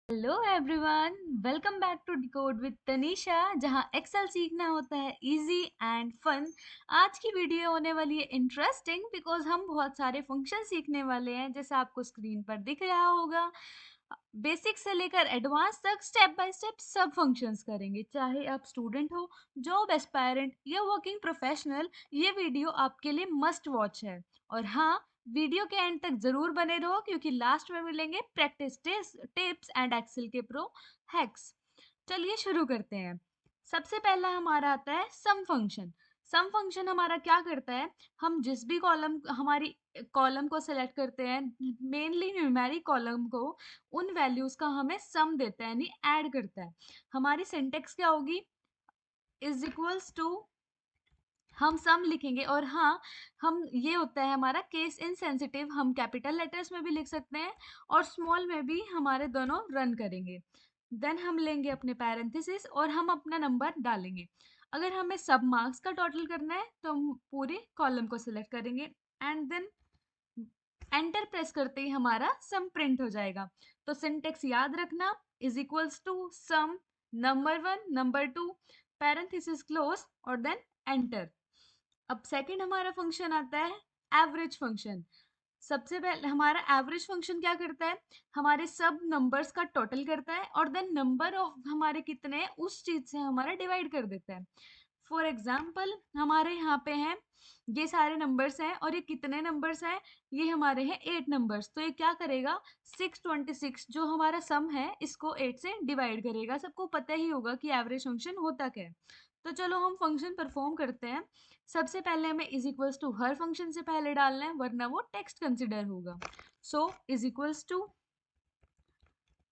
Hello everyone, welcome back to decode with Tanisha, जहां Excel सीखना होता है इजी एंड फन। आज की वीडियो होने वाली है इंटरेस्टिंग बिकॉज हम बहुत सारे फंक्शन सीखने वाले हैं, जैसा आपको स्क्रीन पर दिख रहा होगा। बेसिक से लेकर एडवांस तक स्टेप बाय स्टेप सब फंक्शंस करेंगे। चाहे आप स्टूडेंट हो, जॉब एस्पायरेंट या वर्किंग प्रोफेशनल, ये वीडियो आपके लिए मस्ट वॉच है। और हाँ, वीडियो के एंड तक जरूर बने रहो क्योंकि लास्ट में मिलेंगे प्रैक्टिस टिप्स एंड एक्सेल के प्रो हैक्स। चलिए शुरू करते हैं। सबसे पहला हमारा आता है सम फंक्शन। सम फंक्शन हमारा क्या करता है, हम जिस भी कॉलम हमारी कॉलम को सेलेक्ट करते हैं, मेनली न्यूमेरिक कॉलम को, उन वैल्यूज का हमें सम देता है, यानी ऐड करता है। हमारी सिंटेक्स क्या होगी, इज इक्वल्स टू, हम सम लिखेंगे। और हाँ, हम ये होता है हमारा केस इनसेंसिटिव, हम कैपिटल लेटर्स में भी लिख सकते हैं और स्मॉल में भी हमारे दोनों रन करेंगे। देन हम लेंगे अपने पैरेंथेसिस और हम अपना नंबर डालेंगे। अगर हमें सब मार्क्स का टोटल करना है तो हम पूरे कॉलम को सिलेक्ट करेंगे एंड देन एंटर प्रेस करते ही हमारा सम प्रिंट हो जाएगा। तो सिंटेक्स याद रखना, is equals to sum number one number two, parenthesis close और देन एंटर। अब सेकंड हमारा फंक्शन आता है एवरेज फंक्शन। सबसे पहले हमारा एवरेज फंक्शन क्या करता है, हमारे सब नंबर्स का टोटल करता है और देन नंबर ऑफ हमारे कितने हैं उस चीज से हमारा डिवाइड कर देता है। फॉर एग्जाम्पल हमारे यहाँ पे हैं, ये सारे नंबर्स हैं और ये कितने नंबर्स हैं, ये हमारे हैं 8 नंबर्स। तो ये क्या करेगा, 626 जो हमारा सम है इसको 8 से डिवाइड करेगा। सबको पता ही होगा कि एवरेज फंक्शन होता क्या है। तो चलो हम फंक्शन परफॉर्म करते हैं। सबसे पहले हमें इज इक्वल्स टू हर फंक्शन से पहले डालना है, वरना वो टेक्स्ट कंसिडर होगा। So is equals to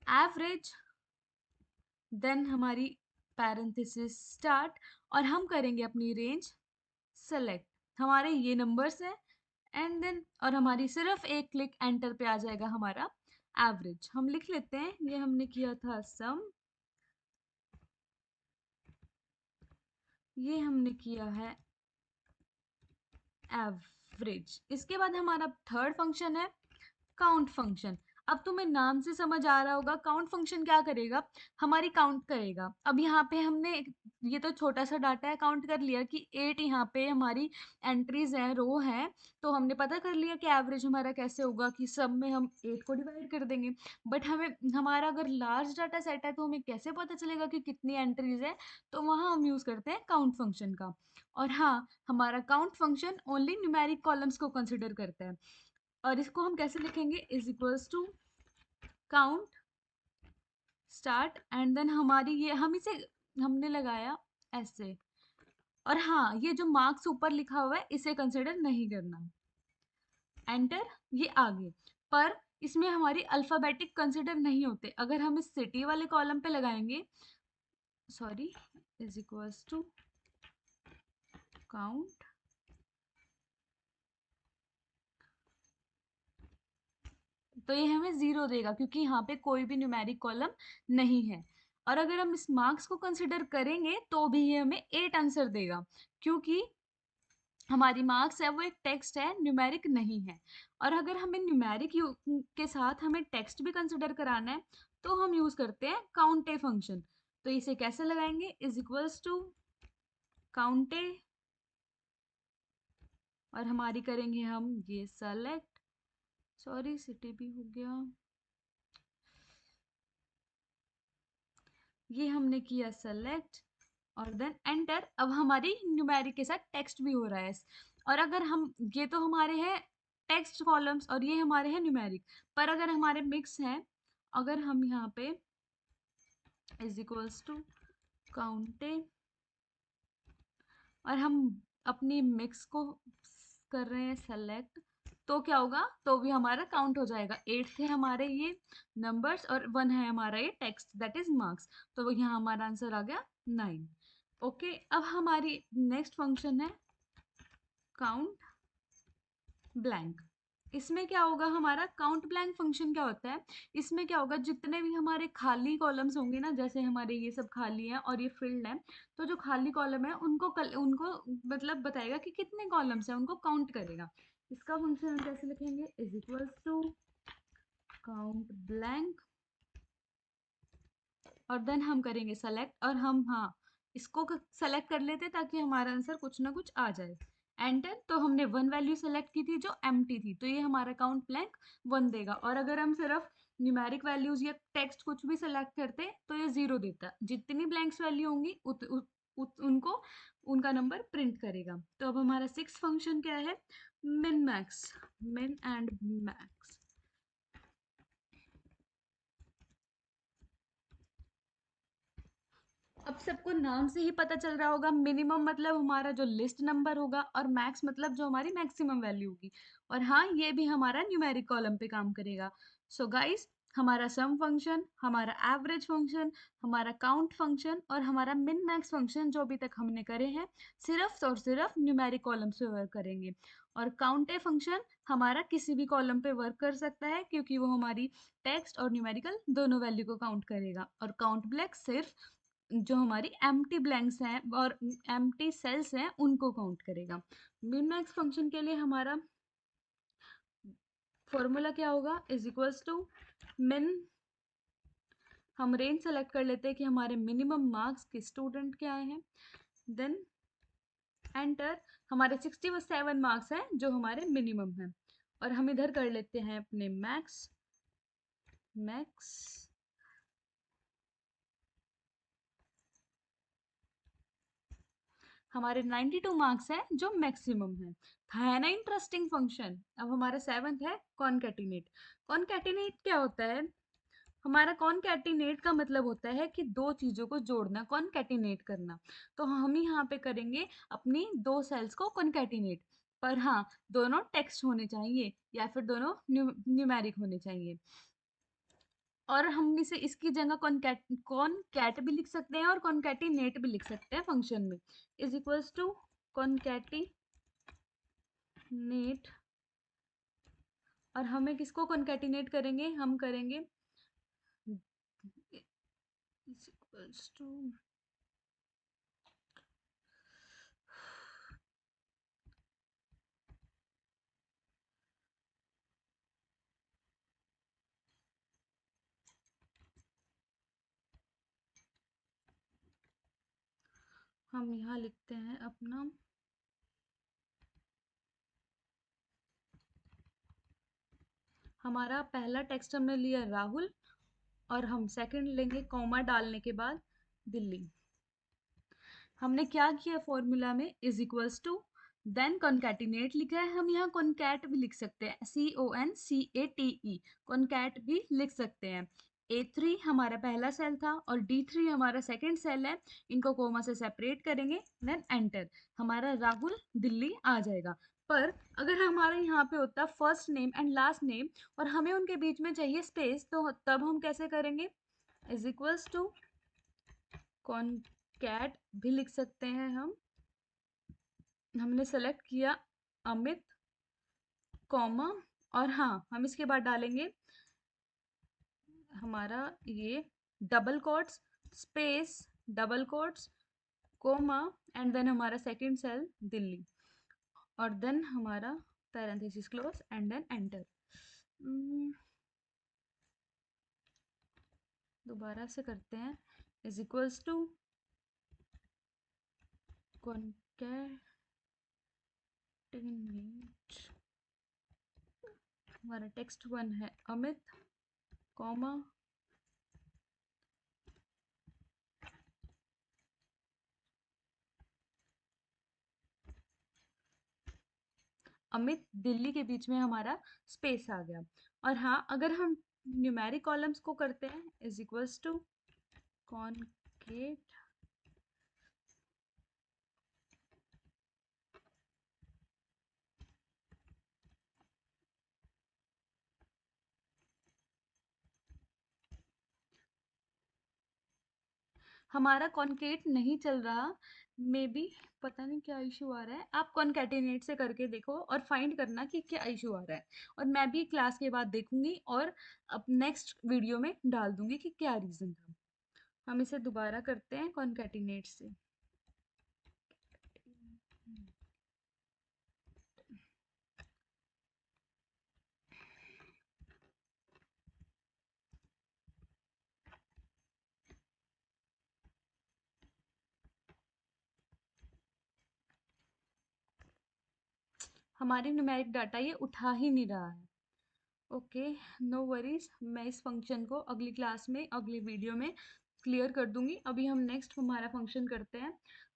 average, then हमारी पैरेंथेसिस स्टार्ट, और हम करेंगे अपनी रेंज सेलेक्ट। हमारे ये नंबर्स हैं एंड देन, और हमारी सिर्फ एक क्लिक एंटर पे आ जाएगा हमारा एवरेज। हम लिख लेते हैं, ये हमने किया था सम, ये हमने किया है एवरेज। इसके बाद हमारा थर्ड फंक्शन है काउंट फंक्शन। अब तुम्हें नाम से समझ आ रहा होगा काउंट फंक्शन क्या करेगा, हमारी काउंट करेगा। अब यहाँ पे हमने, ये तो छोटा सा डाटा है, काउंट कर लिया कि 8 यहाँ पे हमारी एंट्रीज हैं, रो है। तो हमने पता कर लिया कि एवरेज हमारा कैसे होगा, कि सब में हम 8 को डिवाइड कर देंगे। बट हमें, हमारा अगर लार्ज डाटा सेट है तो हमें कैसे पता चलेगा कि कितनी एंट्रीज है, तो वहाँ हम यूज करते हैं काउंट फंक्शन का। और हाँ, हमारा count function only numeric columns को कंसिडर करता है। और इसको हम कैसे लिखेंगे, is equals to count start and then हमारी ये, हम इसे हमने लगाया ऐसे। और हाँ, ये जो मार्क्स ऊपर लिखा हुआ है इसे कंसिडर नहीं करना। एंटर, ये आगे। पर इसमें हमारी अल्फाबेटिक कंसिडर नहीं होते। अगर हम इस सिटी वाले कॉलम पे लगाएंगे, sorry, is equals to count, तो ये हमें जीरो देगा क्योंकि यहाँ पे कोई भी न्यूमेरिक कॉलम नहीं है। और अगर हम इस मार्क्स को कंसिडर करेंगे तो भी ये हमें 8 आंसर देगा, क्योंकि हमारी मार्क्स है वो एक टेक्स्ट है, न्यूमेरिक नहीं है। और अगर हमें न्यूमेरिक के साथ हमें टेक्स्ट भी कंसिडर कराना है तो हम यूज करते हैं काउंटे फंक्शन। तो इसे कैसे लगाएंगे, इज इक्वल्स टू काउंटे, और हमारी करेंगे हम ये सेलेक्ट, सॉरी सिटी भी हो गया, ये हमने किया सेलेक्ट और देन एंटर। अब हमारी न्यूमेरिक के साथ टेक्स्ट भी हो रहा है। और अगर हम, ये तो हमारे हैं टेक्स्ट कॉलम्स और ये हमारे हैं न्यूमेरिक, पर अगर हमारे मिक्स हैं, अगर हम यहाँ पे इज इक्वल्स टू काउंटे और हम अपनी मिक्स को कर रहे हैं सेलेक्ट, तो क्या होगा, तो भी हमारा काउंट हो जाएगा। 8 थे हमारे ये नंबर्स और 1 है हमारा ये टेक्स्ट, दैट इज मार्क्स। तो यहाँ हमारा आंसर आ गया 9। ओके, अब हमारी नेक्स्ट फंक्शन है काउंट ब्लैंक। इसमें क्या होगा, हमारा काउंट ब्लैंक फंक्शन क्या होता है, इसमें क्या होगा, जितने भी हमारे खाली कॉलम्स होंगे ना, जैसे हमारे ये सब खाली हैं और ये फिल्ड है, तो जो खाली कॉलम है उनको उनको मतलब बताएगा कि कितने कॉलम्स हैं, उनको काउंट करेगा। इसका फंक्शन हम कैसे लिखेंगे, is equals to count blank और देन हम करेंगे सेलेक्ट, और हम हाँ इसको सेलेक्ट कर लेते ताकि हमारा आंसर कुछ ना कुछ आ जाए। एंटर, तो हमने वन वैल्यू सेलेक्ट की थी जो एम्प्टी थी, तो ये हमारा काउंट ब्लैंक वन देगा। और अगर हम सिर्फ न्यूमेरिक वैल्यूज या टेक्स्ट कुछ भी सेलेक्ट करते तो ये जीरो देता। जितनी ब्लैंक्स वैल्यू होंगी उनको उनका नंबर प्रिंट करेगा। तो अब हमारा सिक्स फंक्शन क्या है? मिन मैक्स, मिन एंड मैक्स। अब सबको नाम से ही पता चल रहा होगा, मिनिमम मतलब हमारा जो लिस्ट नंबर होगा, और मैक्स मतलब जो हमारी मैक्सिमम वैल्यू होगी। और हाँ, ये भी हमारा न्यूमेरिक कॉलम पे काम करेगा। सो गाइस, हमारा सम फंक्शन, हमारा एवरेज फंक्शन, हमारा काउंट फंक्शन और हमारा मिन मैक्स फंक्शन जो अभी तक हमने करे हैं, सिर्फ और सिर्फ न्यूमेरिक कॉलम्स पे वर्क करेंगे। और काउंटे फंक्शन हमारा किसी भी कॉलम पे वर्क कर सकता है, क्योंकि वो हमारी टेक्स्ट और न्यूमेरिकल दोनों वैल्यू को काउंट करेगा। और काउंट ब्लैक सिर्फ जो हमारी एम्प्टी ब्लैंक्स हैं और एम्प्टी सेल्स हैं उनको काउंट करेगा। मिन मैक्स फंक्शन के लिए हमारा फॉर्मूला क्या होगा? इज इक्वल्स टू मिन, हम रेंज सेलेक्ट कर लेते हैं कि हमारे मिनिमम मार्क्स के स्टूडेंट क्या आए हैं। देन एंटर, हमारे 67 मार्क्स हैं जो हमारे मिनिमम हैं। और हम इधर कर लेते हैं अपने मैक्स, मैक्स हमारे 92 मार्क्स हैं जो मैक्सिमम है ना इंटरेस्टिंग फंक्शन। अब हमारा सेवंथ है कॉनकैटिनेट। कॉनकैटिनेट क्या होता है? हमारा कॉनकैटिनेट का मतलब होता है कि दो चीजों को जोड़ना, कॉनकैटिनेट करना। तो हम यहाँ पे करेंगे अपनी दो सेल्स को कॉनकैटिनेट। पर हाँ, दोनों टेक्स्ट होने चाहिए या फिर दोनों न्यूमेरिक होने चाहिए। और हम इसे इसकी जगह कॉनकैट भी लिख सकते हैं और कॉनकैटिनेट भी लिख सकते हैं फंक्शन में। Is equals to concatenate. और हमें किसको कॉनकैटिनेट करेंगे? हम करेंगे इज इक्वल्स टू, हम यहाँ लिखते हैं अपना हमारा पहला टेक्स्ट हमने लिया राहुल, और हम सेकंड लेंगे कॉमा डालने के बाद दिल्ली। हमने क्या किया फॉर्मूला में? Is equals to, then concatenate लिखा है, हम यहाँ कॉनकैट भी लिख सकते हैं, CONCATE, कॉनकैट भी लिख सकते हैं। A3 हमारा पहला सेल था और D3 हमारा सेकंड सेल है, इनको कोमा से सेपरेट करेंगे, देन एंटर, हमारा राहुल दिल्ली आ जाएगा। पर अगर हमारे यहाँ पे होता first name and last name और हमें उनके बीच में चाहिए स्पेस, तो तब हम कैसे करेंगे? इज इक्वल्स टू कॉनकैट भी लिख सकते हैं हम। हमने सेलेक्ट किया अमित, कॉमा, और हाँ हम इसके बाद डालेंगे हमारा ये double quotes, space, double quotes, comma, and then हमारा सेकंड सेल दिल्ली, और देन हमारा parenthesis close and then enter. दोबारा से करते हैं। इज इक्वल्स टू कॉन्कैटिनेट, हमारा टेक्स्ट वन है अमित, कॉमा, अमित दिल्ली के बीच में हमारा स्पेस आ गया। और हाँ, अगर हम न्यूमेरिक कॉलम्स को करते हैं, इज इक्वल्स टू कॉनकेट, हमारा कॉनकेट नहीं चल रहा, मे बी, पता नहीं क्या इशू आ रहा है। आप कॉनकैटिनेट से करके देखो और फाइंड करना कि क्या इशू आ रहा है, और मैं भी क्लास के बाद देखूंगी और अब नेक्स्ट वीडियो में डाल दूंगी कि क्या रीज़न था। हम इसे दोबारा करते हैं कॉनकैटिनेट से। हमारी न्यूमेरिक डाटा ये उठा ही नहीं रहा है। ओके, नो वरीज, मैं इस फंक्शन को अगली क्लास में अगली वीडियो में क्लियर कर दूंगी। अभी हम नेक्स्ट हमारा फंक्शन करते हैं,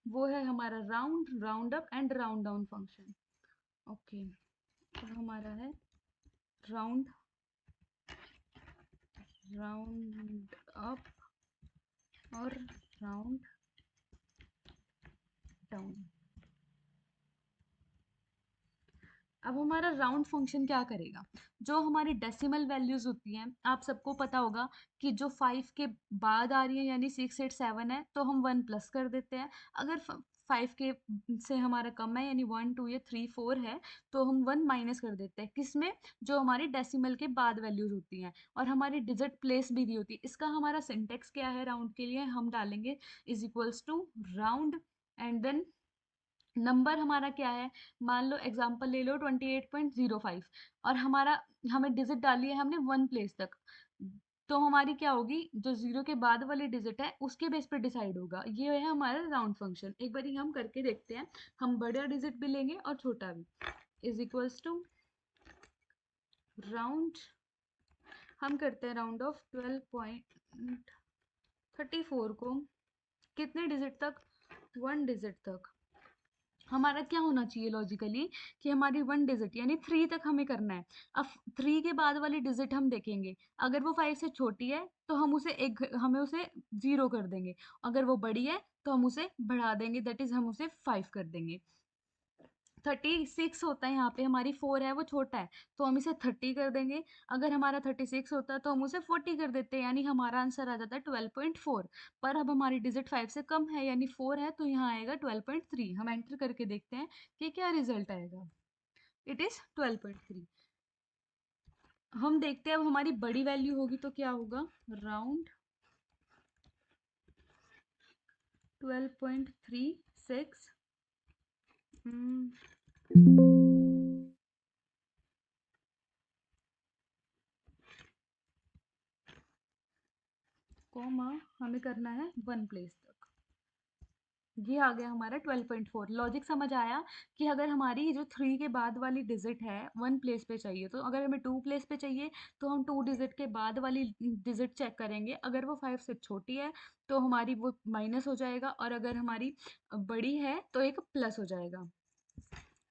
वो है हमारा round, round up and round down function. Okay, अब हमारा है राउंड, राउंड अप और राउंड डाउन। अब हमारा राउंड फंक्शन क्या करेगा, जो हमारी डेसिमल वैल्यूज होती हैं, आप सबको पता होगा कि जो 5 के बाद आ रही है यानी 6 8 7 है तो हम 1 प्लस कर देते हैं। अगर 5 के से हमारा कम है यानी 1 2 या 3 4 है तो हम 1 माइनस कर देते हैं, किसमें, जो हमारी डेसिमल के बाद वैल्यूज होती हैं और हमारी डिजिट प्लेस भी दी होती है। इसका हमारा सिंटेक्स क्या है, राउंड के लिए हम डालेंगे is equals to round and then number हमारा क्या है, मान लो एग्जांपल ले लो 28.05 और हमारा, हमें डिजिट डाली है हमने 1 प्लेस तक, तो हमारी क्या होगी, जो जीरो के बाद वाली डिजिट है उसके बेस पे डिसाइड होगा। ये है हमारा राउंड फंक्शन। एक बार हम करके देखते हैं, हम बड़ा डिजिट भी लेंगे और छोटा भी। इज इक्वल्स टू राउंड, हम करते हैं राउंड ऑफ 12.34 को कितने डिजिट तक, 1 डिजिट तक। हमारा क्या होना चाहिए लॉजिकली कि हमारी 1 डिजिट यानी 3 तक हमें करना है। अब 3 के बाद वाली डिजिट हम देखेंगे, अगर वो 5 से छोटी है तो हम उसे एक, हमें उसे 0 कर देंगे, अगर वो बड़ी है तो हम उसे बढ़ा देंगे, दैट इज हम उसे 5 कर देंगे। 36 होता है यहाँ पे, हमारी 4 है वो छोटा है तो हम इसे 30 कर देंगे। अगर हमारा 36 होता है तो हम उसे 40 कर देते हैं, यानी हमारा आंसर आ जाता है 12.4। पर अब हमारी डिजिट 5 से कम है यानी 4 है तो यहाँ आएगा 12.3। हम एंटर करके देखते हैं कि क्या रिजल्ट आएगा। It is 12.3। हम देखते हैं अब हमारी बड़ी वैल्यू होगी तो क्या होगा, राउंड 12.36 कॉमा, हमें करना है 1 प्लेस तक। ये आ गया हमारा 12.4। लॉजिक समझ आया कि अगर हमारी जो 3 के बाद वाली डिजिट है 1 प्लेस पे चाहिए, तो अगर हमें 2 प्लेस पे चाहिए तो हम 2 डिजिट के बाद वाली डिजिट चेक करेंगे। अगर वो 5 से छोटी है तो हमारी वो माइनस हो जाएगा और अगर हमारी बड़ी है तो एक प्लस हो जाएगा।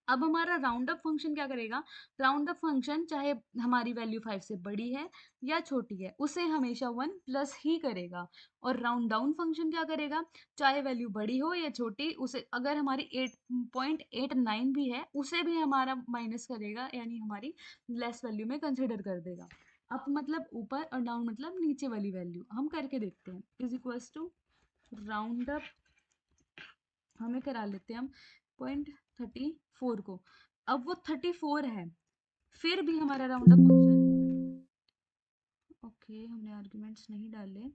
अब हमारा राउंड अप फंक्शन क्या करेगा, राउंड अप फंक्शन चाहे हमारी वैल्यू 5 से बड़ी है या छोटी है उसे हमेशा 1 प्लस ही करेगा। और राउंड डाउन फंक्शन क्या करेगा, चाहे वैल्यू बड़ी हो या छोटी, उसे अगर हमारी 8.89 भी है उसे भी हमारा माइनस करेगा, यानी हमारी लेस वैल्यू में कंसिडर कर देगा। अप मतलब ऊपर और डाउन मतलब नीचे वाली वैल्यू। हम करके देखते हैं, is equals to round up, हमें करा लेते हैं हम 0.34 को। अब वो 34 है, फिर भी हमारा राउंड अप फंक्शन, ओके हमने आर्ग्यूमेंट्स नहीं डाले,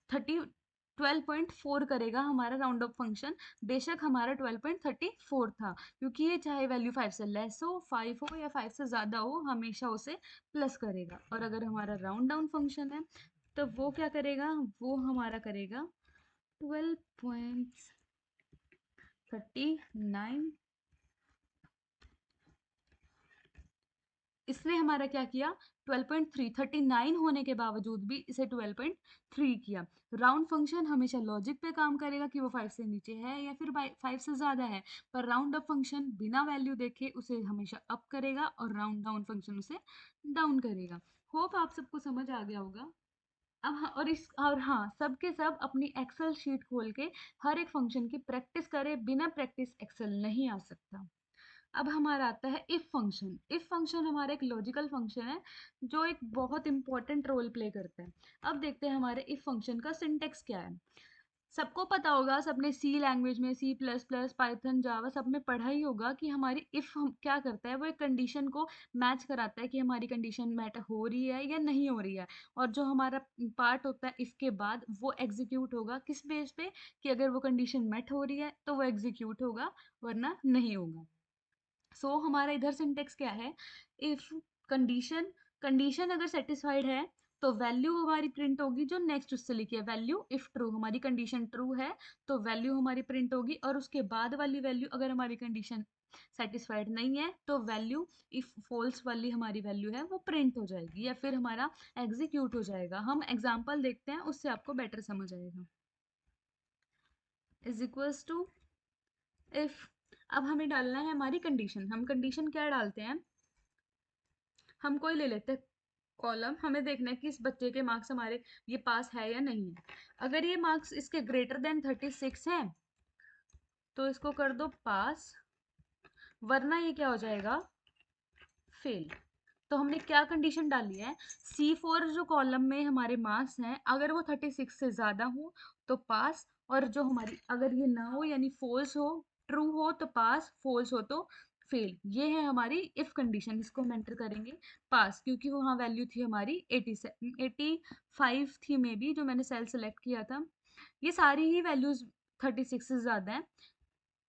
12.4 करेगा हमारा राउंड अप फंक्शन। बेशक हमारा 12.34 था, क्योंकि ये चाहे वैल्यू 5 से लेस हो, 5 हो या 5 से ज़्यादा हो, हमेशा उसे प्लस करेगा। और अगर हमारा राउंड डाउन फंक्शन है तो वो क्या करेगा, वो हमारा करेगा 12.39। इसने हमारा क्या किया, 12.3, 39 होने के बावजूद भी इसे 12.3 किया। राउंड फंक्शन हमेशा लॉजिक पे काम करेगा कि वो 5 से नीचे है या फिर 5 से ज़्यादा है, पर राउंड अप फंक्शन बिना वैल्यू देखे उसे हमेशा अप करेगा और राउंड डाउन फंक्शन उसे डाउन करेगा। होप आप सबको समझ आ गया होगा। अब और हाँ, सब के सब अपनी एक्सेल शीट खोल के हर एक फंक्शन की प्रैक्टिस करें, बिना प्रैक्टिस एक्सेल नहीं आ सकता। अब हमारा आता है इफ फंक्शन। इफ फंक्शन हमारा एक लॉजिकल फंक्शन है जो एक बहुत इंपॉर्टेंट रोल प्ले करता है। अब देखते हैं हमारे इफ फंक्शन का सिंटेक्स क्या है। सबको पता होगा, सबने सी लैंग्वेज में, सी प्लस प्लस, पाइथन, जावा सब में पढ़ा ही होगा कि हमारी इफ हम क्या करता है, वो एक कंडीशन को मैच कराता है कि हमारी कंडीशन मैट हो रही है या नहीं हो रही है। और जो हमारा पार्ट होता है इफ के बाद, वो एग्जीक्यूट होगा किस बेस पे, कि अगर वो कंडीशन मेट हो रही है तो वो एग्जीक्यूट होगा, वरना नहीं होगा। सो हमारा इधर सिंटेक्स क्या है, इफ कंडीशन, कंडीशन अगर सेटिस्फाइड है तो वैल्यू हमारी प्रिंट होगी जो नेक्स्ट उससे लिखी है वैल्यू इफ ट्रू, हमारी कंडीशन ट्रू है तो वैल्यू हमारी प्रिंट होगी, और उसके बाद वाली वैल्यू अगर हमारी कंडीशन सेटिस्फाइड नहीं है तो वैल्यू इफ फॉल्स वाली हमारी वैल्यू है वो प्रिंट हो जाएगी या फिर हमारा एग्जीक्यूट हो जाएगा। हम एग्जांपल देखते हैं, उससे आपको बेटर समझ आएगा। इज इक्वल्स टू इफ, अब हमें डालना है हमारी कंडीशन। हम कंडीशन क्या डालते हैं, हम कोई ले लेते हैं कॉलम, हमें देखना है कि इस बच्चे के मार्क्स हमारे ये पास है या नहीं है। अगर ये मार्क्स इसके ग्रेटर देन 36 हैं तो इसको कर दो पास, वरना ये क्या हो जाएगा, फेल। तो हमने क्या कंडीशन डाली है, C4 जो कॉलम में हमारे मार्क्स हैं अगर वो 36 से ज़्यादा हो तो पास, और जो हमारी अगर ये ना हो यानी फॉल्स हो, ट्रू हो तो पास, फॉल्स हो तो फेल। ये है हमारी इफ कंडीशन, इसको हम एंटर करेंगे पास, क्योंकि वहाँ वैल्यू थी हमारी 85 थी मे बी जो मैंने सेल सेलेक्ट किया था। ये सारी ही वैल्यूज 36 से ज़्यादा है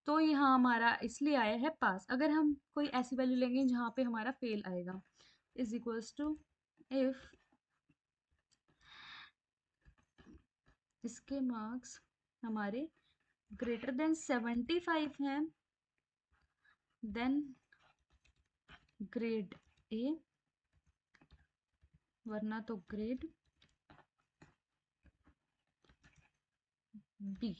तो यहाँ हमारा इसलिए आया है पास। अगर हम कोई ऐसी वैल्यू लेंगे जहाँ पे हमारा फेल आएगा, इज इक्वल्स टू इफ इसके मार्क्स हमारे ग्रेटर देन 75 हैं देन ग्रेड ए, वरना तो ग्रेड बी।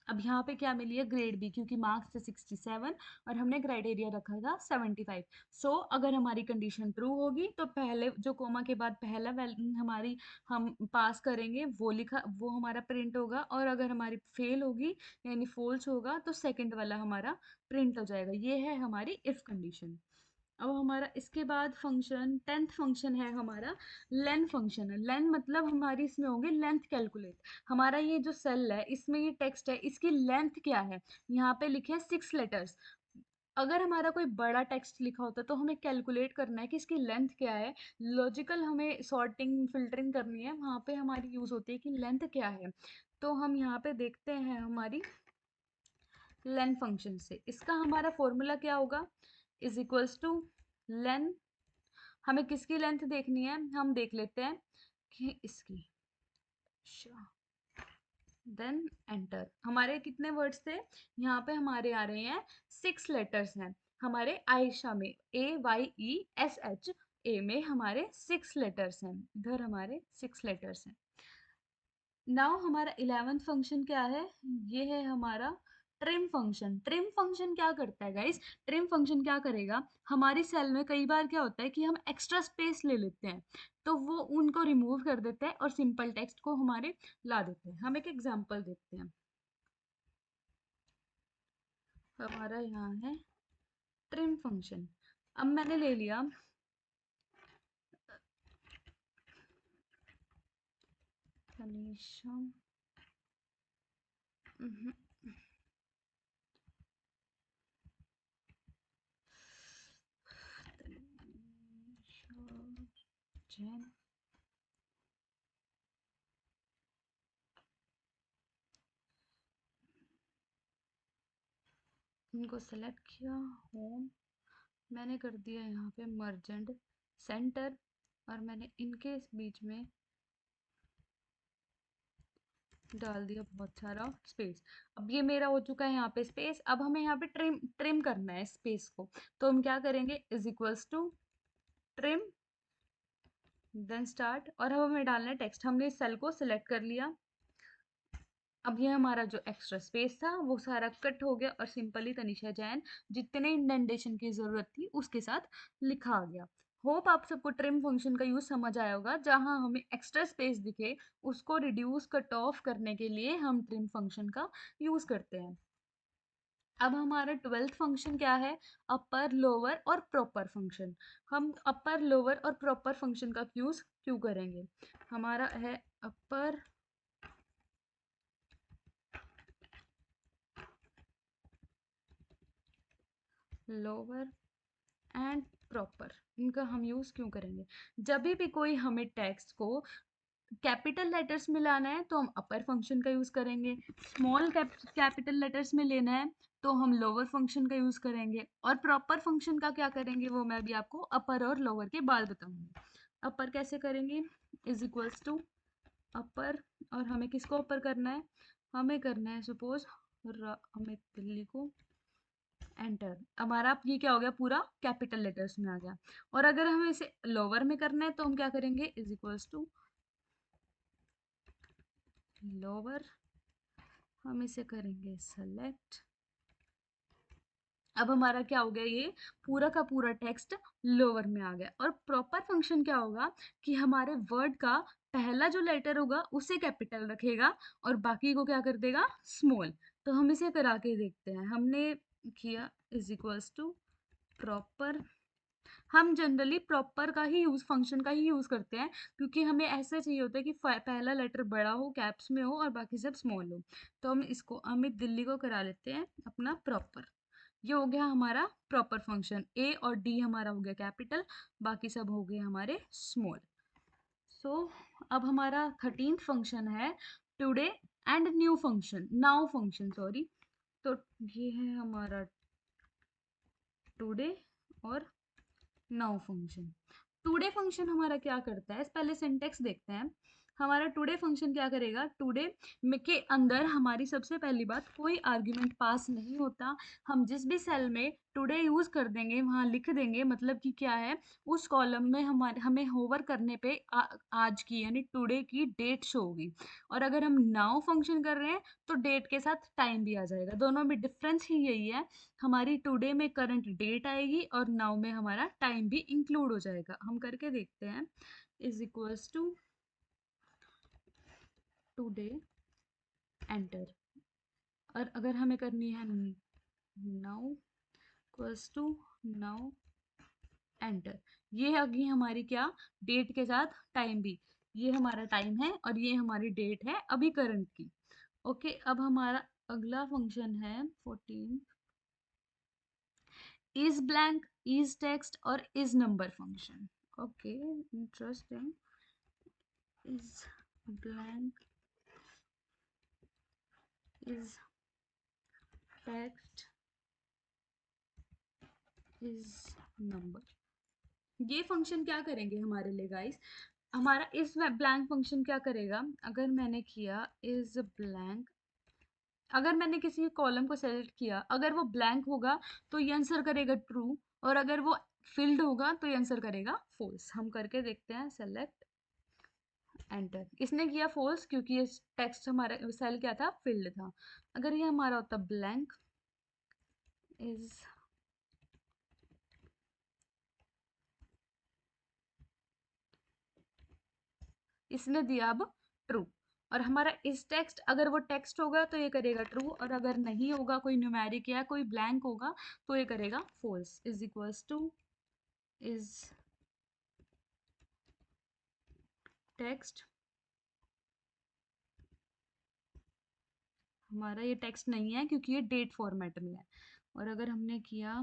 अब यहाँ पे क्या मिली है, ग्रेड बी, क्योंकि मार्क्स थे 67 और हमने क्राइटेरिया रखा था 75। सो अगर हमारी कंडीशन ट्रू होगी तो पहले जो कोमा के बाद पहला हमारी हम पास करेंगे वो लिखा वो हमारा प्रिंट होगा, और अगर हमारी फेल होगी यानी फॉल्स होगा तो सेकंड वाला हमारा प्रिंट हो जाएगा। ये है हमारी इफ कंडीशन। अब हमारा इसके बाद फंक्शन 10th फंक्शन है हमारा लेन फंक्शन है। लेन मतलब हमारी इसमें होगी लेंथ कैलकुलेट। हमारा ये जो सेल है इसमें ये टेक्स्ट है, इसकी लेंथ क्या है, यहाँ पे लिखे हैं 6 लेटर्स। अगर हमारा कोई बड़ा टेक्स्ट लिखा होता है तो हमें कैलकुलेट करना है कि इसकी लेंथ क्या है। लॉजिकल हमें सॉर्टिंग फिल्टरिंग करनी है, वहाँ पे हमारी यूज होती है कि लेंथ क्या है। तो हम यहाँ पे देखते हैं हमारी लेन फंक्शन से इसका हमारा फॉर्मूला क्या होगा, इज इक्वल्स टू लेन। हमें किसकी लेंथ देखनी है, हम देख लेते हैं कि इसकी, देन एंटर। हमारे कितने वर्ड्स थे, यहाँ पे हमारे आ रहे हैं 6 लेटर्स हैं हमारे आयशा में, AYESH, ए में हमारे 6 लेटर्स हैं, इधर हमारे 6 लेटर्स हैं। नाउ हमारा 11th फंक्शन क्या है, ये है हमारा ट्रिम फंक्शन। ट्रिम फंक्शन क्या करता है गाइस, ट्रिम फंक्शन क्या करेगा, हमारी सेल में कई बार क्या होता है कि हम एक्स्ट्रा स्पेस ले लेते हैं तो वो उनको रिमूव कर देते हैं और सिंपल टेक्स्ट को हमारे ला देते हैं। हम एक एग्जांपल देखते हैं। हमारा यहाँ है ट्रिम फंक्शन। अब मैंने ले लिया तनीषा, जैन, इनको सेलेक्ट किया, होम, मैंने कर दिया यहाँ पे मर्जेंट सेंटर, और मैंने इनके बीच में डाल दिया बहुत सारा स्पेस। अब ये मेरा हो चुका है यहाँ पे स्पेस। अब हमें यहाँ पे ट्रिम ट्रिम करना है स्पेस को, तो हम क्या करेंगे, is equals to trim then start, और अब हमें डालना है टेक्स्ट। हमने इस सेल को सिलेक्ट कर लिया। अब ये हमारा जो एक्स्ट्रा स्पेस था वो सारा कट हो गया और सिंपली तनिषा जैन जितने इंडेंटेशन की जरूरत थी उसके साथ लिखा आ गया। होप आप सबको ट्रिम फंक्शन का यूज समझ आया होगा। जहां हमें एक्स्ट्रा स्पेस दिखे उसको रिड्यूस कट ऑफ करने के लिए हम ट्रिम फंक्शन का यूज करते हैं। अब हमारा 12th फंक्शन क्या है, अपर लोअर और प्रॉपर फंक्शन। हम अपर लोअर और प्रॉपर फंक्शन का यूज क्यों करेंगे, हमारा है अपर लोअर एंड प्रॉपर, इनका हम यूज क्यों करेंगे। जब भी कोई हमें टेक्स्ट को कैपिटल लेटर्स में लाना है तो हम अपर फंक्शन का यूज करेंगे, स्मॉल कैपिटल लेटर्स में लेना है तो हम लोअर फंक्शन का यूज करेंगे, और प्रॉपर फंक्शन का क्या करेंगे वो मैं भी आपको अपर और लोअर के बाद बताऊंगी। अपर कैसे करेंगे, इज इक्वल्स टू अपर, और हमें किसको अपर करना है, हमें करना है सपोज हमें दिल्ली को एंटर। हमारा ये क्या हो गया, पूरा कैपिटल लेटर्स में आ गया। और अगर हमें इसे लोअर में करना है तो हम क्या करेंगे, इज इक्वल्स टू लोअर, हम इसे करेंगे सेलेक्ट। अब हमारा क्या हो गया, ये पूरा का पूरा टेक्स्ट लोअर में आ गया। और प्रॉपर फंक्शन क्या होगा कि हमारे वर्ड का पहला जो लेटर होगा उसे कैपिटल रखेगा और बाकी को क्या कर देगा, स्मॉल। तो हम इसे करा के देखते हैं। हमने किया इज इक्वल्स टू प्रॉपर। हम जनरली प्रॉपर का ही यूज, फंक्शन का ही यूज करते हैं, क्योंकि हमें ऐसा चाहिए होता है कि पहला लेटर बड़ा हो, कैप्स में हो, और बाकी सब स्मॉल हो। तो हम इसको अमित दिल्ली को करा लेते हैं अपना प्रॉपर। ये हो गया हमारा प्रॉपर फंक्शन। ए और डी हमारा हो गया कैपिटल, बाकी सब हो गए हमारे स्मॉल। सो अब हमारा 13th फंक्शन है today and new function, now function sorry. तो ये है हमारा टुडे और नाउ फंक्शन। टुडे फंक्शन हमारा क्या करता है, पहले सिंटेक्स देखते हैं। हमारा टुडे फंक्शन क्या करेगा, टुडे के अंदर हमारी सबसे पहली बात, कोई आर्ग्यूमेंट पास नहीं होता। हम जिस भी सेल में टुडे यूज कर देंगे वहां लिख देंगे, मतलब कि क्या है, उस कॉलम में हमारे हमें होवर करने पे आज की यानी टुडे की डेट शो होगी। और अगर हम नाउ फंक्शन कर रहे हैं तो डेट के साथ टाइम भी आ जाएगा। दोनों में डिफरेंस ही यही है, हमारी टुडे में करंट डेट आएगी और नाउ में हमारा टाइम भी इंक्लूड हो जाएगा। हम करके देखते हैं, is equals to today enter. और अगर हमें करनी है now equals to now enter, ये आ गई हमारी क्या, डेट के साथ टाइम भी। ये हमारा टाइम है और ये हमारी डेट है अभी करंट की। ओके, अब हमारा अगला फंक्शन है 14, is blank, is text और is number function। okay, interesting। is blank, is text, is number। ये फंक्शन क्या करेंगे हमारे लिए गाइस, हमारा इस ब्लैंक फंक्शन क्या करेगा, अगर मैंने किया इज ब्लैंक, अगर मैंने किसी कॉलम को सेलेक्ट किया, अगर वो ब्लैंक होगा तो ये आंसर करेगा ट्रू, और अगर वो फिल्ड होगा तो ये आंसर करेगा फॉल्स। हम करके देखते हैं, सेलेक्ट एंटर। इसने किया फॉल्स क्योंकि ये टेक्स्ट हमारा सेल क्या था, फिल्ड था। अगर ये हमारा होता ब्लैंक, इज इसने दिया अब ट्रू, और हमारा इस टेक्स्ट, अगर वो टेक्स्ट होगा तो ये करेगा ट्रू, और अगर नहीं होगा, कोई न्यूमेरिक या कोई ब्लैंक होगा तो ये करेगा false. Is equals to is text, हमारा ये टेक्स्ट नहीं है क्योंकि ये डेट फॉर्मेट में है। और अगर हमने किया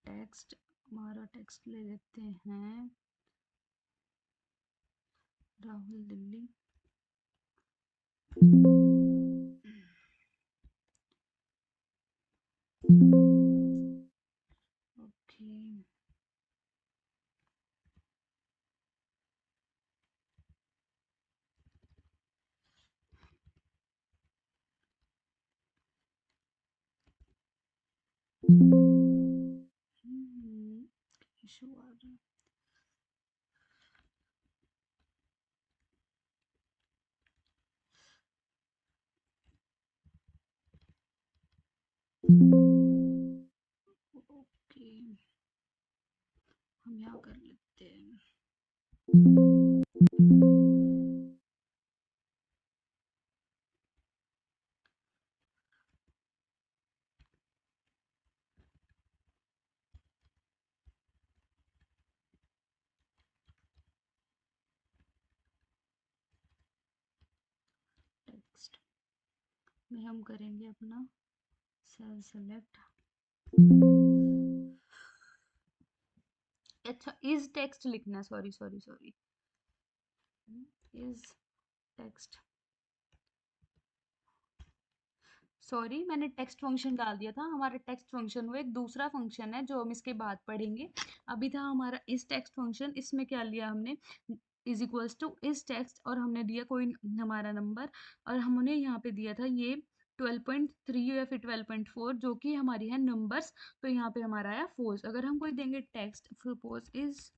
टेक्स्ट, हमारा टेक्स्ट ले लेते हैं राहुल दिल्ली, ओके। इशू आ रहा है। ओके, हम यहाँ कर लेते हैं। टेक्स्ट में हम करेंगे अपना सेल सेलेक्ट। अच्छा, इज टेक्स्ट लिखना, sorry sorry sorry, is text. Sorry, मैंने टेक्स्ट फंक्शन डाल दिया था। हमारा टेक्स्ट फंक्शन वो एक दूसरा फंक्शन है जो हम इसके बाद पढ़ेंगे। अभी था हमारा इस टेक्स्ट फंक्शन, इसमें क्या लिया हमने, इज इक्वल्स टू इस टेक्स्ट, और हमने दिया कोई हमारा नंबर, और हमने यहाँ पे दिया था ये 12.3 या फिर 12.4 जो कि हमारी है नंबर्स। तो यहाँ पे हमारा आया फोर्स। अगर हम कोई देंगे टेक्स्ट, सपोज इस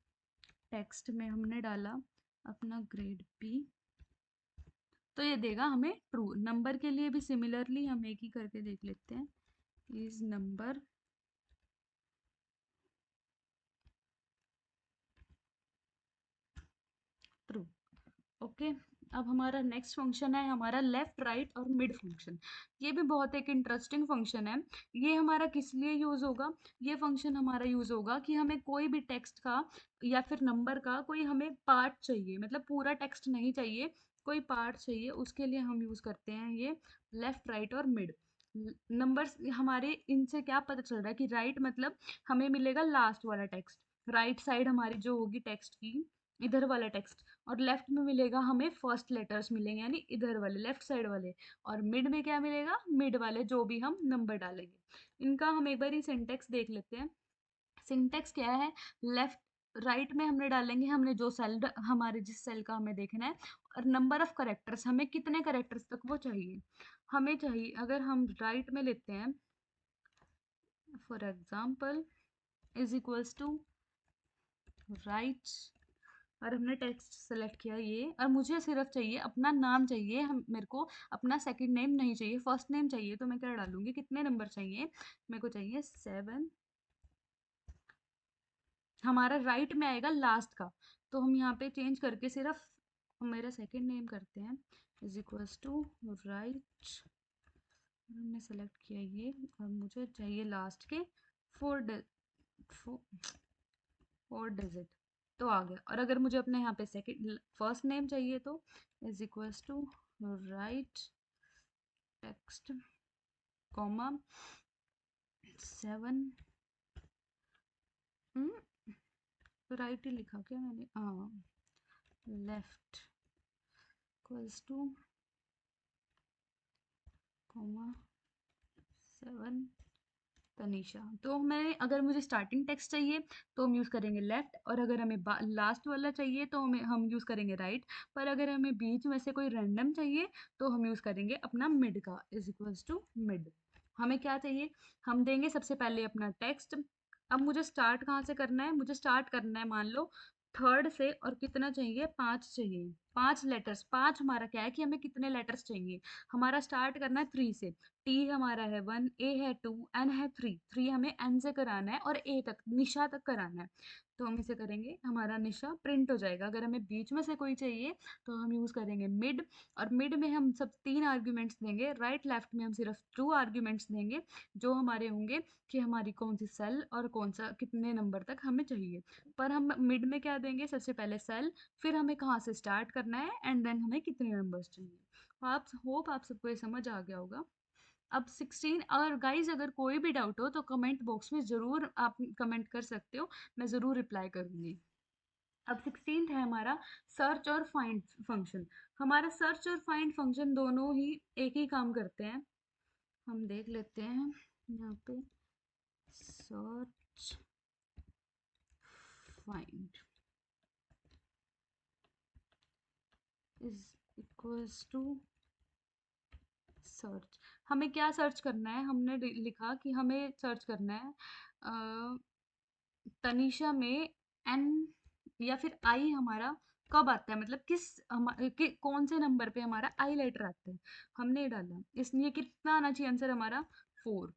टेक्स्ट में हमने डाला अपना ग्रेड बी, तो ये देगा हमें ट्रू। नंबर के लिए भी सिमिलरली हम एक ही करके देख लेते हैं, इज नंबर ट्रू। ओके, अब हमारा नेक्स्ट फंक्शन है हमारा लेफ्ट राइट और मिड फंक्शन। ये भी बहुत एक इंटरेस्टिंग फंक्शन है। ये हमारा किस लिए यूज होगा, ये फंक्शन हमारा यूज होगा कि हमें कोई भी टेक्स्ट का या फिर नंबर का कोई हमें पार्ट चाहिए, मतलब पूरा टेक्स्ट नहीं चाहिए, कोई पार्ट चाहिए, उसके लिए हम यूज करते हैं ये लेफ्ट राइट और मिड। नंबर्स हमारे इनसे क्या पता चल रहा है कि राइट मतलब हमें मिलेगा लास्ट वाला टेक्स्ट, राइट साइड हमारी जो होगी टेक्स्ट की, इधर वाला टेक्स्ट, और लेफ्ट में मिलेगा हमें फर्स्ट लेटर्स मिलेंगे यानी इधर वाले लेफ्ट साइड वाले, और मिड में क्या मिलेगा, मिड वाले जो भी हम नंबर डालेंगे। इनका हम एक बार ही सिंटेक्स देख लेते हैं। सिंटेक्स क्या है, लेफ्ट राइट में हमने डालेंगे, हमने जो सेल हमारे जिस सेल का हमें देखना है, और नंबर ऑफ करेक्टर्स हमें कितने करेक्टर्स तक वो चाहिए, हमें चाहिए। अगर हम राइट में लेते हैं for example is equals to right, और हमने टेक्स्ट सेलेक्ट किया ये, और मुझे सिर्फ चाहिए अपना नाम चाहिए, हम मेरे को अपना सेकंड नेम नहीं चाहिए, फर्स्ट नेम चाहिए। तो मैं क्या डालूंगी, कितने नंबर चाहिए, मेरे को चाहिए 7। हमारा राइट में आएगा लास्ट का, तो हम यहाँ पे चेंज करके सिर्फ हम मेरा सेकंड नेम करते हैं इज इक्वल्स टू राइट, हमने सेलेक्ट किया ये, और मुझे चाहिए लास्ट के 4 डिजिट, तो आ गया। और अगर मुझे अपने यहाँ पे सेकंड फर्स्ट नेम चाहिए तो is equals to right text comma 7, right ही लिखा क्या मैंने, हाँ, left equals to comma 7 Tanisha. तो मैं अगर मुझे स्टार्टिंग टेक्स्ट चाहिए तो हम यूज़ करेंगे लेफ्ट, और अगर हमें लास्ट वाला चाहिए तो हम यूज़ करेंगे राइट, पर अगर हमें बीच में से कोई रैंडम चाहिए तो हम यूज़ करेंगे अपना मिड का, इज इक्वल्स टू मिड। हमें क्या चाहिए, हम देंगे सबसे पहले अपना टेक्स्ट। अब मुझे स्टार्ट कहाँ से करना है, मुझे स्टार्ट करना है मान लो थर्ड से, और कितना चाहिए, 5 चाहिए, 5 लेटर्स। 5 हमारा क्या है कि हमें कितने लेटर्स चाहिए, हमारा स्टार्ट करना है 3 से। टी हमारा है 1, ए है 2, एन है 3, 3 हमें एन से कराना है, और ए तक निशा तक कराना है। तो हम इसे करेंगे, हमारा निशा प्रिंट हो जाएगा। अगर हमें बीच में से कोई चाहिए तो हम यूज़ करेंगे मिड, और मिड में हम सब 3 आर्ग्यूमेंट्स देंगे, राइट लेफ्ट में हम सिर्फ 2 आर्ग्यूमेंट्स देंगे, जो हमारे होंगे कि हमारी कौन सी सेल और कौन सा कितने नंबर तक हमें चाहिए। पर हम मिड में क्या देंगे, सबसे पहले सेल, फिर हमें कहाँ से स्टार्ट करना है, एंड देन हमें कितने नंबर्स चाहिए। आप होप आप सबको ये समझ आ गया होगा। अब 16, और गाइज अगर कोई भी डाउट हो तो कमेंट बॉक्स में ज़रूर आप कमेंट कर सकते हो, मैं ज़रूर रिप्लाई करूँगी। अब 16 है हमारा सर्च और फाइंड फंक्शन। हमारा सर्च और फाइंड फंक्शन दोनों ही एक ही काम करते हैं। हम देख लेते हैं यहाँ पे, search find is equals to search. हमें क्या सर्च करना है, हमने लिखा कि हमें सर्च करना है तनीषा में एन या फिर आई हमारा कब आता है, मतलब कौन से नंबर पे हमारा आई लेटर आता है, हमने ये डाला। इसलिए कितना आना चाहिए आंसर हमारा 4,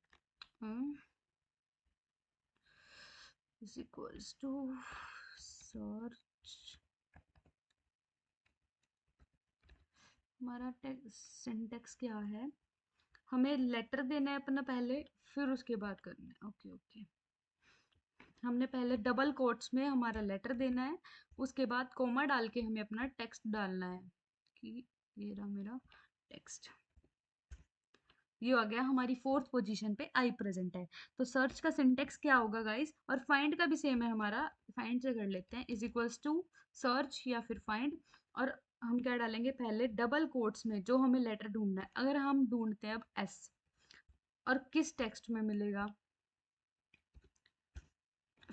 इज इक्वल्स टू सर्च। हमारा सिंटेक्स क्या है, हमें लेटर देना है अपना पहले, फिर उसके बाद करना है। ओके ओके, हमने पहले डबल कोट्स में हमारा लेटर देना है, उसके बाद कोमा डाल के हमें अपना टेक्स्ट डालना है कि ये रहा मेरा टेक्स्ट। ये आ गया, हमारी फोर्थ पोजीशन पे आई प्रेजेंट है। तो सर्च का सिंटेक्स क्या होगा गाइस, और फाइंड का भी सेम है हमारा, फाइंड से कर लेते हैं, इज इक्वल्स टू सर्च या फिर फाइंड, और हम क्या डालेंगे पहले डबल कोट्स में जो हमें लेटर ढूंढना है। अगर हम ढूंढते हैं अब एस, और किस टेक्स्ट में मिलेगा,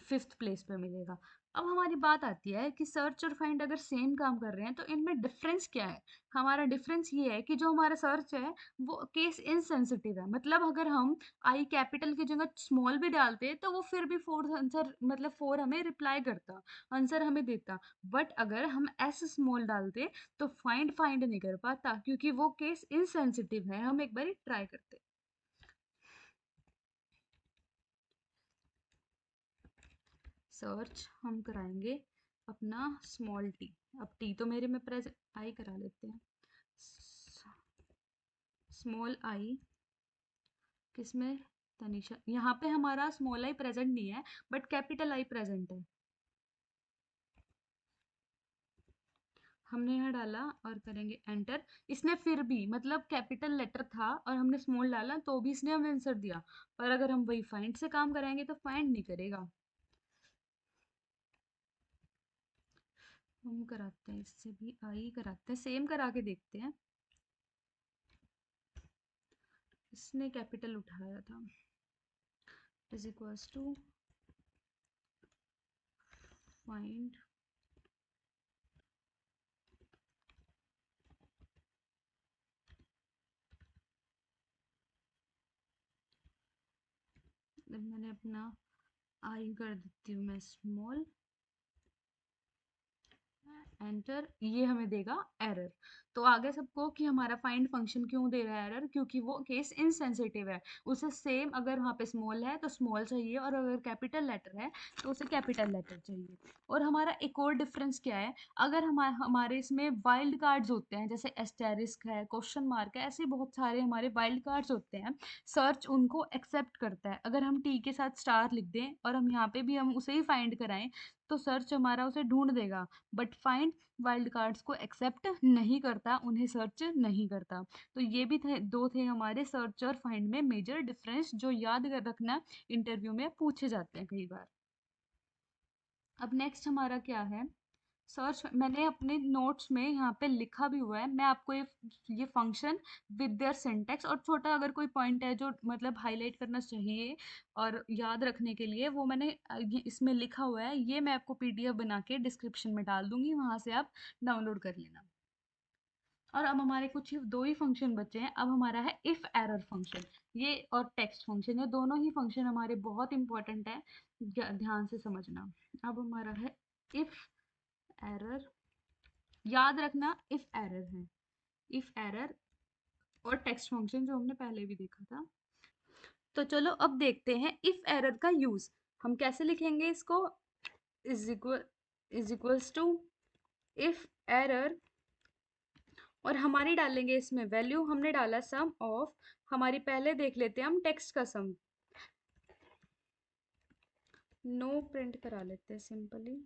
5th प्लेस पे मिलेगा। अब हमारी बात आती है कि सर्च और फाइंड अगर सेम काम कर रहे हैं तो इनमें डिफरेंस क्या है। हमारा डिफरेंस ये है कि जो हमारा सर्च है वो केस इनसेंसिटिव है, मतलब अगर हम आई कैपिटल की जगह स्मॉल भी डालते तो वो फिर भी फोर आंसर, मतलब फोर हमें रिप्लाई करता, आंसर हमें देता। बट अगर हम एस स्मॉल डालते तो फाइंड फाइंड नहीं कर पाता, क्योंकि वो केस इनसेंसिटिव है। हम एक बार ट्राई करते, सर्च हम कराएंगे अपना स्मॉल टी। अब टी तो मेरे में प्रेजेंट, आई करा लेते हैं, स्मॉल आई किसमें, तनिषा। यहाँ पे हमारा स्मॉल आई प्रेजेंट नहीं है बट कैपिटल आई प्रेजेंट है। हमने यहाँ डाला और करेंगे एंटर। इसने फिर भी, मतलब कैपिटल लेटर था और हमने स्मॉल डाला तो भी इसने हमें आंसर दिया। पर अगर हम वही फाइंड से काम कराएंगे तो फाइंड नहीं करेगा। हम कराते हैं इससे भी, आई कराते हैं, सेम करा के देखते हैं। इसने कैपिटल उठाया था, इज इक्वल्स टू फाइंड, मैंने अपना आई कर देती हूँ मैं स्मॉल, एंटर। ये हमें देगा एरर। तो आगे सबको कि हमारा फाइंड फंक्शन क्यों दे रहा है एरर, क्योंकि वो केस इनसेंसिटिव है। उसे सेम अगर वहाँ पे स्मॉल है तो स्मॉल चाहिए, और अगर कैपिटल लेटर है तो उसे कैपिटल लेटर चाहिए। और हमारा एक और डिफरेंस क्या है, अगर हमारे इसमें वाइल्ड कार्ड्स होते हैं, जैसे एस्टेरिस्क है, क्वेश्चन मार्क है, ऐसे बहुत सारे हमारे वाइल्ड कार्ड्स होते हैं, सर्च उनको एक्सेप्ट करता है। अगर हम टी के साथ स्टार लिख दें और हम यहाँ पे भी हम उसे ही फाइंड कराएं तो सर्च हमारा उसे ढूंढ देगा। बट फाइंड वाइल्ड कार्ड्स को एक्सेप्ट नहीं करता, उन्हें सर्च नहीं करता। तो ये भी थे, दो थे हमारे सर्च और फाइंड में मेजर डिफरेंस, जो याद कर रखना, इंटरव्यू में पूछे जाते हैं कई बार। अब नेक्स्ट हमारा क्या है, सर्च। मैंने अपने नोट्स में यहाँ पे लिखा भी हुआ है, मैं आपको ये फंक्शन विद देयर सिंटेक्स और छोटा अगर कोई पॉइंट है जो मतलब हाईलाइट करना चाहिए और याद रखने के लिए, वो मैंने ये इसमें लिखा हुआ है। ये मैं आपको पीडीएफ बना के डिस्क्रिप्शन में डाल दूंगी, वहां से आप डाउनलोड कर लेना। और अब हमारे कुछ ही दो ही फंक्शन बचे हैं। अब हमारा है इफ एरर फंक्शन, ये और टेक्स्ट फंक्शन, ये दोनों ही फंक्शन हमारे बहुत इंपॉर्टेंट है, ध्यान से समझना। अब हमारा है इफ एरर, याद रखना इफ एरर है, इफ एरर और टेक्स्ट फंक्शन जो हमने पहले भी देखा था। तो चलो अब देखते हैं इफ एरर का यूज हम कैसे लिखेंगे इसको। Is equals to if error, और हमारी डालेंगे इसमें वैल्यू, हमने डाला सम ऑफ, हमारी पहले देख लेते हैं हम टेक्स्ट का सम, नो प्रिंट करा लेते हैं सिंपली,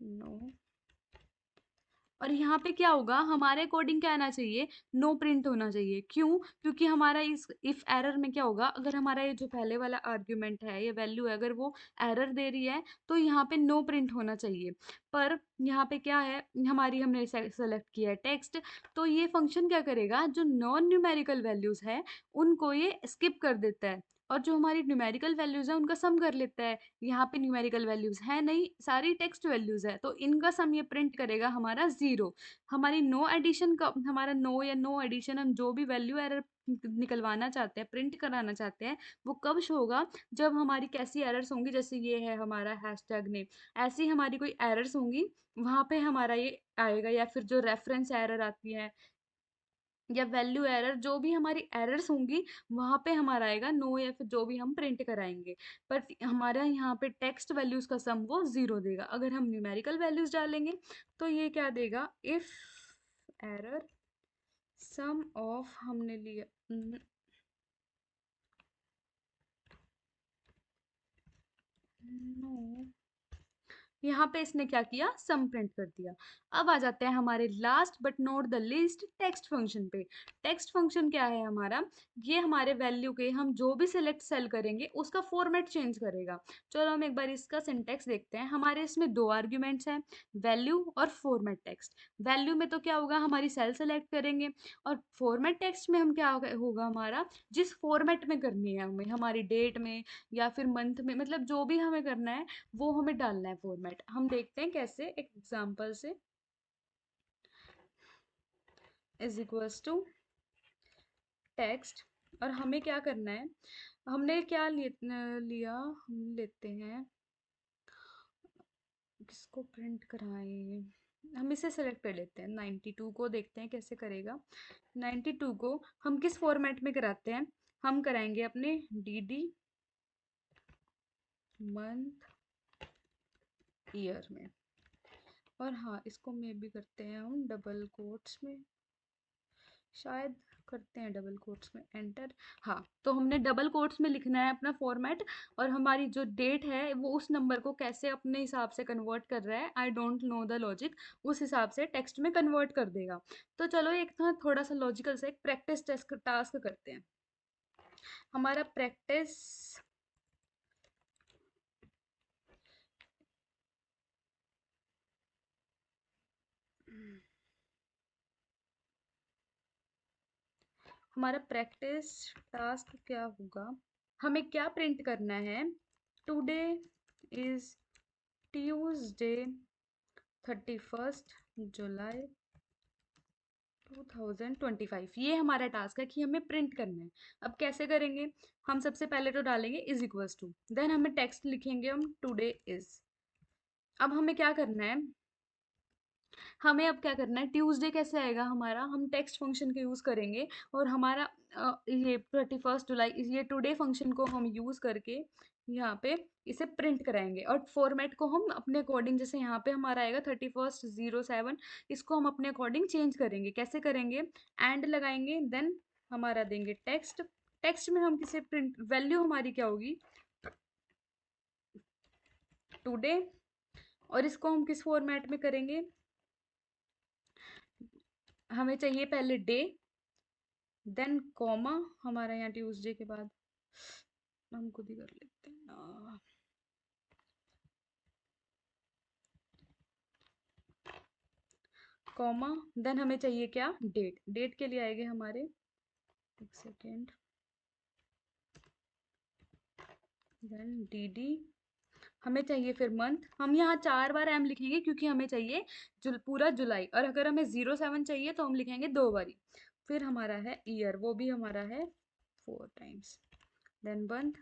नो। और यहाँ पे क्या होगा, हमारे अकॉर्डिंग क्या आना चाहिए, नो प्रिंट होना चाहिए। क्यों, क्योंकि हमारा इस इफ एरर में क्या होगा, अगर हमारा ये जो पहले वाला आर्ग्यूमेंट है, ये वैल्यू है, अगर वो एरर दे रही है तो यहाँ पे नो प्रिंट होना चाहिए। पर यहाँ पे क्या है, हमारी हमने सेलेक्ट किया है टेक्स्ट, तो ये फंक्शन क्या करेगा, जो नॉन न्यूमेरिकल वैल्यूज है उनको ये स्किप कर देता है, और जो हमारी न्यूमेरिकल वैल्यूज है उनका सम कर लेता है। यहाँ पे न्यूमेरिकल वैल्यूज है नहीं, सारी टेक्स्ट वैल्यूज है, तो इनका सम ये प्रिंट करेगा हमारा जीरो। हमारी नो एडिशन का, हमारा नो या नो एडिशन, हम जो भी वैल्यू एरर निकलवाना चाहते हैं, प्रिंट कराना चाहते हैं, वो कब शो होगा, जब हमारी कैसी एरर्स होंगी, जैसे ये है हमारा हैशटैग नेम, ऐसी हमारी कोई एरर्स होंगी, वहां पे हमारा ये आएगा। या फिर जो रेफरेंस एरर आती है या वैल्यू एरर, जो भी हमारी एरर्स होंगी वहां पे हमारा आएगा नो, या फिर जो भी हम प्रिंट कराएंगे। पर हमारा यहाँ पे टेक्स्ट वैल्यूज का सम वो जीरो देगा। अगर हम न्यूमेरिकल वैल्यूज डालेंगे तो ये क्या देगा, इफ एरर सम ऑफ, हमने लिया नो यहाँ पे इसने क्या किया, सम प्रिंट कर दिया। अब आ जाते हैं हमारे last but not the least text function पे। टेक्स्ट फंक्शन क्या है हमारा, ये हमारे वैल्यू के हम जो भी सिलेक्ट सेल करेंगे उसका फॉर्मेट चेंज करेगा। चलो हम एक बार इसका सिंटेक्स देखते हैं। हमारे इसमें दो आर्ग्यूमेंट्स हैं, वैल्यू और फॉर्मेट टेक्स्ट। वैल्यू में तो क्या होगा, हमारी सेल सेलेक्ट करेंगे, और फॉर्मेट टेक्स्ट में हम क्या होगा हमारा, जिस फॉर्मेट में करनी है हमें, हमारी डेट में या फिर मंथ में, मतलब जो भी हमें करना है वो हमें डालना है फॉर्मेट। हम देखते हैं कैसे, एक एग्जांपल से। इज इक्वल्स टू टेक्स्ट, और हमें क्या करना है, हमने क्या लिया, हम लेते हैं, किसको प्रिंट कराएं, हम इसे सेलेक्ट कर लेते हैं 92 को, देखते हैं कैसे करेगा। 92 को हम किस फॉर्मेट में कराते हैं, हम कराएंगे अपने डी मंथ ईयर में। और हाँ, इसको में भी करते हैं हम डबल कोट्स में, शायद करते हैं डबल कोट्स में, एंटर। हाँ, तो हमने डबल कोट्स में लिखना है अपना फॉर्मेट, और हमारी जो डेट है वो उस नंबर को कैसे अपने हिसाब से कन्वर्ट कर रहा है, I don't know the logic, उस हिसाब से टेक्स्ट में कन्वर्ट कर देगा। तो चलो एक ना थोड़ा सा लॉजिकल से एक प्रैक्टिस टेस्ट टास्क करते हैं। हमारा प्रैक्टिस, हमारा प्रैक्टिस टास्क क्या होगा, हमें क्या प्रिंट करना है, टुडे इज ट्यूसडे 31 जुलाई 2025, ये हमारा टास्क है कि हमें प्रिंट करना है। अब कैसे करेंगे, हम सबसे पहले तो डालेंगे इज इक्वल्स टू, देन हमें टेक्स्ट लिखेंगे हम टुडे इज। अब हमें क्या करना है, हमें अब क्या करना है, ट्यूसडे कैसे आएगा हमारा, हम टेक्स्ट फंक्शन का यूज़ करेंगे, और हमारा ये 31 जुलाई, ये टुडे फंक्शन को हम यूज़ करके यहाँ पे इसे प्रिंट कराएंगे, और फॉर्मेट को हम अपने अकॉर्डिंग, जैसे यहाँ पे हमारा आएगा 31/07, इसको हम अपने अकॉर्डिंग चेंज करेंगे। कैसे करेंगे, एंड लगाएंगे, देन हमारा देंगे टेक्स्ट। टेक्स्ट में हम किसे प्रिंट, वैल्यू हमारी क्या होगी, टुडे, और इसको हम किस फॉर्मेट में करेंगे, हमें चाहिए पहले डे, देन कॉमा, हमारा यहाँ ट्यूसडे के बाद, हम खुद ही कर लेते हैं, कॉमा, देन हमें चाहिए क्या, डेट। डेट के लिए आएंगे हमारे, एक सेकेंड, देन डी, हमें चाहिए फिर मंथ, हम यहाँ 4 बार एम लिखेंगे क्योंकि हमें चाहिए पूरा जुलाई, और अगर हमें 07 चाहिए तो हम लिखेंगे 2 बारी। फिर हमारा है ईयर, वो भी हमारा है 4 times, then month,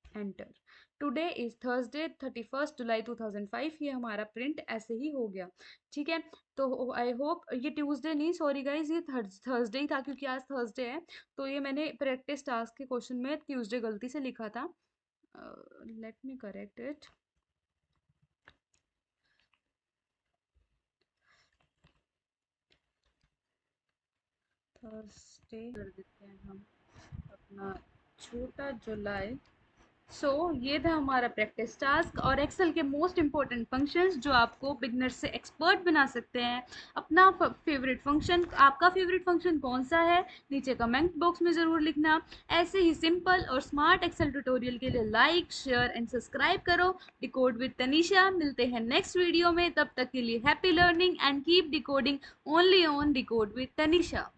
enter. Today is Thursday 31 July 2005, ये हमारा प्रिंट ऐसे ही हो गया। ठीक है, तो आई होप, ये ट्यूसडे नहीं, सॉरी गाइज, ये थर्सडे ही था क्योंकि आज थर्सडे है, तो ये मैंने प्रैक्टिस टास्क के क्वेश्चन में ट्यूसडे गलती से लिखा था। Let me correct it. Thursday कर देते हैं हम अपना, छोटा जुलाई। सो ये था हमारा प्रैक्टिस टास्क, और एक्सेल के मोस्ट इंपॉर्टेंट फंक्शंस जो आपको बिगनर से एक्सपर्ट बना सकते हैं। अपना फेवरेट फंक्शन, आपका फेवरेट फंक्शन कौन सा है, नीचे कमेंट बॉक्स में ज़रूर लिखना। ऐसे ही सिंपल और स्मार्ट एक्सेल ट्यूटोरियल के लिए लाइक, शेयर एंड सब्सक्राइब करो। डिकोड विद तनीषा, मिलते हैं नेक्स्ट वीडियो में, तब तक के लिए happy learning and keep decoding only on decode with Tanisha.